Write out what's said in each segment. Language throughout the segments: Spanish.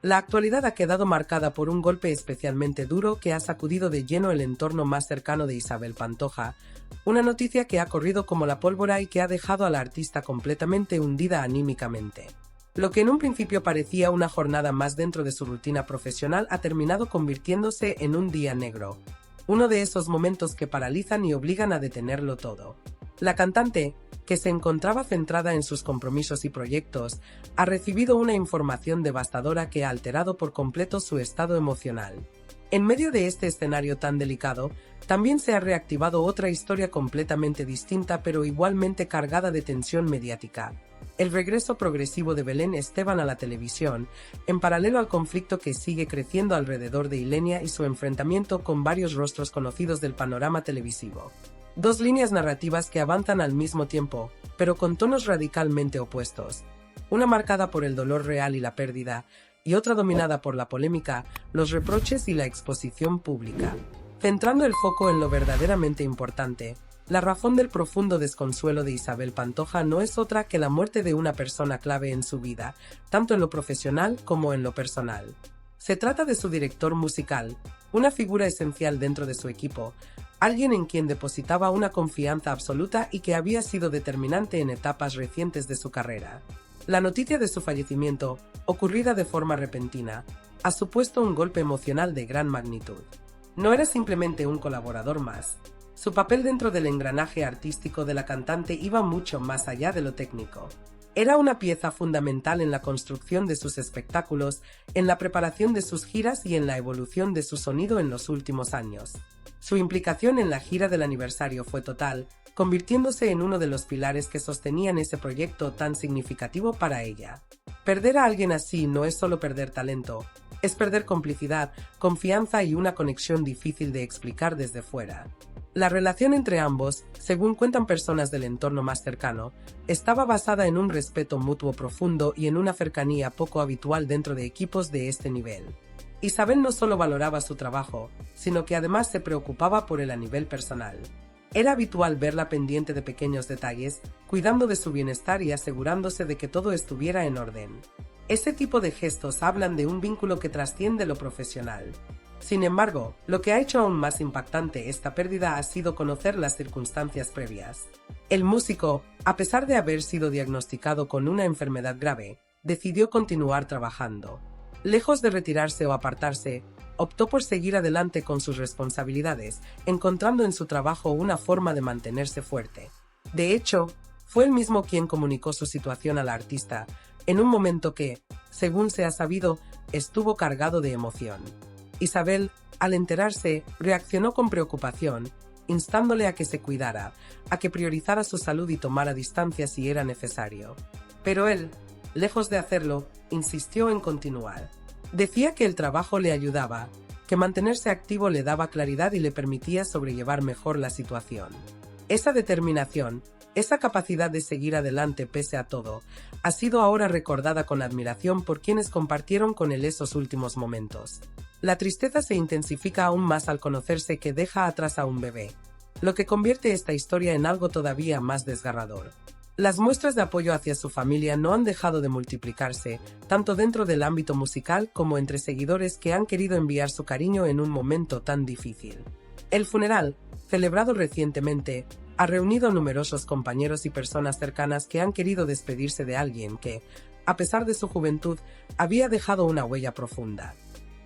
La actualidad ha quedado marcada por un golpe especialmente duro que ha sacudido de lleno el entorno más cercano de Isabel Pantoja, una noticia que ha corrido como la pólvora y que ha dejado a la artista completamente hundida anímicamente. Lo que en un principio parecía una jornada más dentro de su rutina profesional ha terminado convirtiéndose en un día negro, uno de esos momentos que paralizan y obligan a detenerlo todo. La cantante, que se encontraba centrada en sus compromisos y proyectos, ha recibido una información devastadora que ha alterado por completo su estado emocional. En medio de este escenario tan delicado, también se ha reactivado otra historia completamente distinta pero igualmente cargada de tensión mediática: el regreso progresivo de Belén Esteban a la televisión, en paralelo al conflicto que sigue creciendo alrededor de Ilenia y su enfrentamiento con varios rostros conocidos del panorama televisivo. Dos líneas narrativas que avanzan al mismo tiempo, pero con tonos radicalmente opuestos. Una marcada por el dolor real y la pérdida, y otra dominada por la polémica, los reproches y la exposición pública. Centrando el foco en lo verdaderamente importante, la razón del profundo desconsuelo de Isabel Pantoja no es otra que la muerte de una persona clave en su vida, tanto en lo profesional como en lo personal. Se trata de su director musical, una figura esencial dentro de su equipo, alguien en quien depositaba una confianza absoluta y que había sido determinante en etapas recientes de su carrera. La noticia de su fallecimiento, ocurrida de forma repentina, ha supuesto un golpe emocional de gran magnitud. No era simplemente un colaborador más. Su papel dentro del engranaje artístico de la cantante iba mucho más allá de lo técnico. Era una pieza fundamental en la construcción de sus espectáculos, en la preparación de sus giras y en la evolución de su sonido en los últimos años. Su implicación en la gira del aniversario fue total, convirtiéndose en uno de los pilares que sostenían ese proyecto tan significativo para ella. Perder a alguien así no es solo perder talento, es perder complicidad, confianza y una conexión difícil de explicar desde fuera. La relación entre ambos, según cuentan personas del entorno más cercano, estaba basada en un respeto mutuo profundo y en una cercanía poco habitual dentro de equipos de este nivel. Isabel no solo valoraba su trabajo, sino que además se preocupaba por él a nivel personal. Era habitual verla pendiente de pequeños detalles, cuidando de su bienestar y asegurándose de que todo estuviera en orden. Ese tipo de gestos hablan de un vínculo que trasciende lo profesional. Sin embargo, lo que ha hecho aún más impactante esta pérdida ha sido conocer las circunstancias previas. El músico, a pesar de haber sido diagnosticado con una enfermedad grave, decidió continuar trabajando. Lejos de retirarse o apartarse, optó por seguir adelante con sus responsabilidades, encontrando en su trabajo una forma de mantenerse fuerte. De hecho, fue él mismo quien comunicó su situación a la artista, en un momento que, según se ha sabido, estuvo cargado de emoción. Isabel, al enterarse, reaccionó con preocupación, instándole a que se cuidara, a que priorizara su salud y tomara distancia si era necesario. Pero él, lejos de hacerlo, insistió en continuar. Decía que el trabajo le ayudaba, que mantenerse activo le daba claridad y le permitía sobrellevar mejor la situación. Esa determinación, esa capacidad de seguir adelante pese a todo, ha sido ahora recordada con admiración por quienes compartieron con él esos últimos momentos. La tristeza se intensifica aún más al conocerse que deja atrás a un bebé, lo que convierte esta historia en algo todavía más desgarrador. Las muestras de apoyo hacia su familia no han dejado de multiplicarse, tanto dentro del ámbito musical como entre seguidores que han querido enviar su cariño en un momento tan difícil. El funeral, celebrado recientemente, ha reunido a numerosos compañeros y personas cercanas que han querido despedirse de alguien que, a pesar de su juventud, había dejado una huella profunda.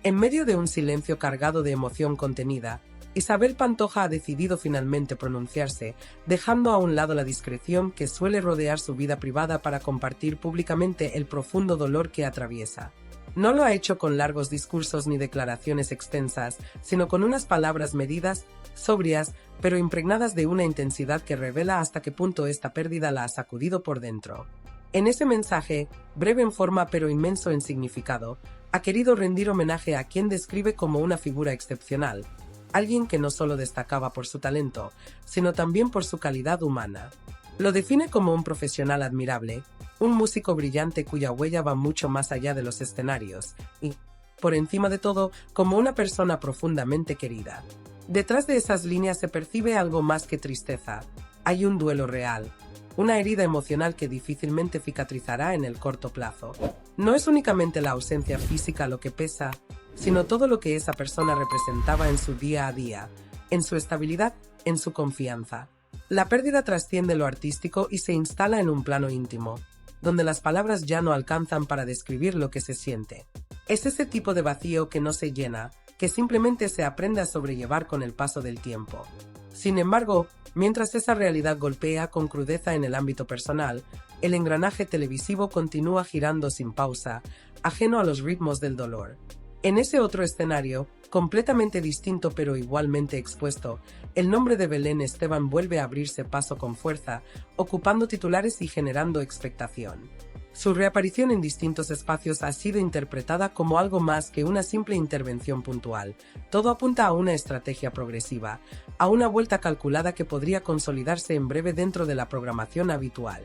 En medio de un silencio cargado de emoción contenida, Isabel Pantoja ha decidido finalmente pronunciarse, dejando a un lado la discreción que suele rodear su vida privada para compartir públicamente el profundo dolor que atraviesa. No lo ha hecho con largos discursos ni declaraciones extensas, sino con unas palabras medidas, sobrias, pero impregnadas de una intensidad que revela hasta qué punto esta pérdida la ha sacudido por dentro. En ese mensaje, breve en forma pero inmenso en significado, ha querido rendir homenaje a quien describe como una figura excepcional, alguien que no solo destacaba por su talento, sino también por su calidad humana. Lo define como un profesional admirable, un músico brillante cuya huella va mucho más allá de los escenarios, y, por encima de todo, como una persona profundamente querida. Detrás de esas líneas se percibe algo más que tristeza. Hay un duelo real, una herida emocional que difícilmente cicatrizará en el corto plazo. No es únicamente la ausencia física lo que pesa, sino todo lo que esa persona representaba en su día a día, en su estabilidad, en su confianza. La pérdida trasciende lo artístico y se instala en un plano íntimo, donde las palabras ya no alcanzan para describir lo que se siente. Es ese tipo de vacío que no se llena, que simplemente se aprende a sobrellevar con el paso del tiempo. Sin embargo, mientras esa realidad golpea con crudeza en el ámbito personal, el engranaje televisivo continúa girando sin pausa, ajeno a los ritmos del dolor. En ese otro escenario, completamente distinto pero igualmente expuesto, el nombre de Belén Esteban vuelve a abrirse paso con fuerza, ocupando titulares y generando expectación. Su reaparición en distintos espacios ha sido interpretada como algo más que una simple intervención puntual. Todo apunta a una estrategia progresiva, a una vuelta calculada que podría consolidarse en breve dentro de la programación habitual.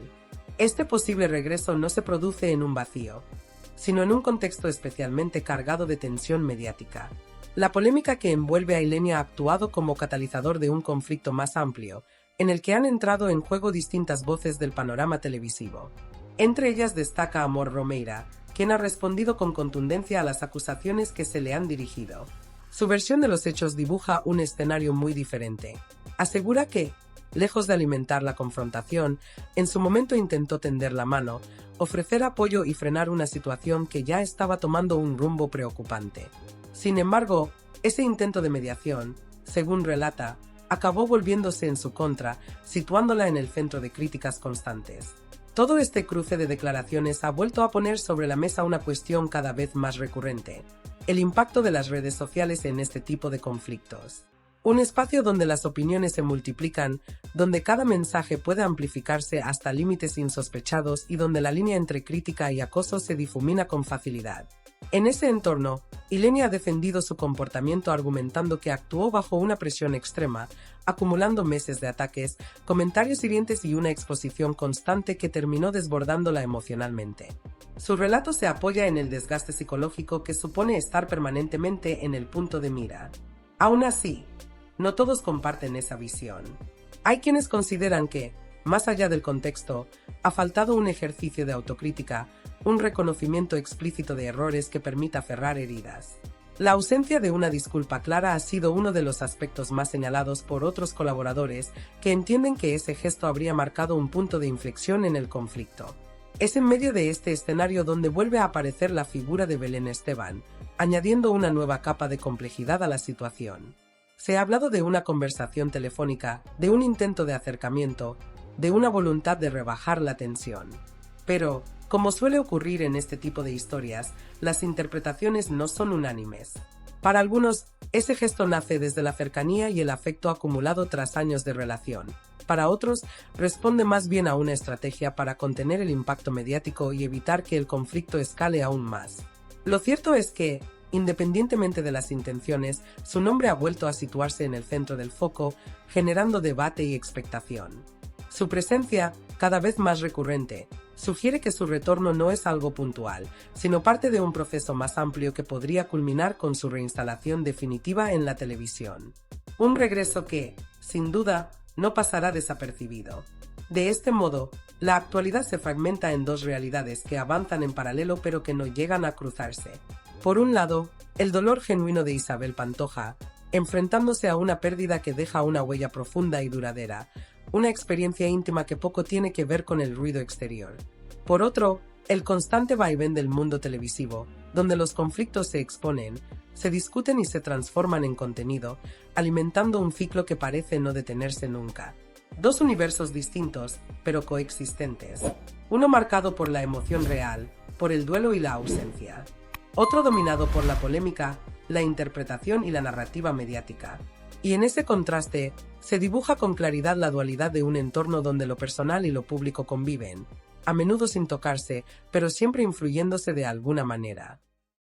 Este posible regreso no se produce en un vacío, sino en un contexto especialmente cargado de tensión mediática. La polémica que envuelve a Ilenia ha actuado como catalizador de un conflicto más amplio, en el que han entrado en juego distintas voces del panorama televisivo. Entre ellas destaca Amor Romeira, quien ha respondido con contundencia a las acusaciones que se le han dirigido. Su versión de los hechos dibuja un escenario muy diferente. Asegura que, lejos de alimentar la confrontación, en su momento intentó tender la mano, ofrecer apoyo y frenar una situación que ya estaba tomando un rumbo preocupante. Sin embargo, ese intento de mediación, según relata, acabó volviéndose en su contra, situándola en el centro de críticas constantes. Todo este cruce de declaraciones ha vuelto a poner sobre la mesa una cuestión cada vez más recurrente: el impacto de las redes sociales en este tipo de conflictos. Un espacio donde las opiniones se multiplican, donde cada mensaje puede amplificarse hasta límites insospechados y donde la línea entre crítica y acoso se difumina con facilidad. En ese entorno, Ilenia ha defendido su comportamiento argumentando que actuó bajo una presión extrema, acumulando meses de ataques, comentarios hirientes y una exposición constante que terminó desbordándola emocionalmente. Su relato se apoya en el desgaste psicológico que supone estar permanentemente en el punto de mira. Aún así, no todos comparten esa visión. Hay quienes consideran que, más allá del contexto, ha faltado un ejercicio de autocrítica, un reconocimiento explícito de errores que permita cerrar heridas. La ausencia de una disculpa clara ha sido uno de los aspectos más señalados por otros colaboradores que entienden que ese gesto habría marcado un punto de inflexión en el conflicto. Es en medio de este escenario donde vuelve a aparecer la figura de Belén Esteban, añadiendo una nueva capa de complejidad a la situación. Se ha hablado de una conversación telefónica, de un intento de acercamiento, de una voluntad de rebajar la tensión. Pero, como suele ocurrir en este tipo de historias, las interpretaciones no son unánimes. Para algunos, ese gesto nace desde la cercanía y el afecto acumulado tras años de relación. Para otros, responde más bien a una estrategia para contener el impacto mediático y evitar que el conflicto escale aún más. Lo cierto es que, independientemente de las intenciones, su nombre ha vuelto a situarse en el centro del foco, generando debate y expectación. Su presencia, cada vez más recurrente, sugiere que su retorno no es algo puntual, sino parte de un proceso más amplio que podría culminar con su reinstalación definitiva en la televisión. Un regreso que, sin duda, no pasará desapercibido. De este modo, la actualidad se fragmenta en dos realidades que avanzan en paralelo pero que no llegan a cruzarse. Por un lado, el dolor genuino de Isabel Pantoja, enfrentándose a una pérdida que deja una huella profunda y duradera, una experiencia íntima que poco tiene que ver con el ruido exterior. Por otro, el constante vaivén del mundo televisivo, donde los conflictos se exponen, se discuten y se transforman en contenido, alimentando un ciclo que parece no detenerse nunca. Dos universos distintos, pero coexistentes. Uno marcado por la emoción real, por el duelo y la ausencia. Otro dominado por la polémica, la interpretación y la narrativa mediática. Y en ese contraste, se dibuja con claridad la dualidad de un entorno donde lo personal y lo público conviven, a menudo sin tocarse, pero siempre influyéndose de alguna manera.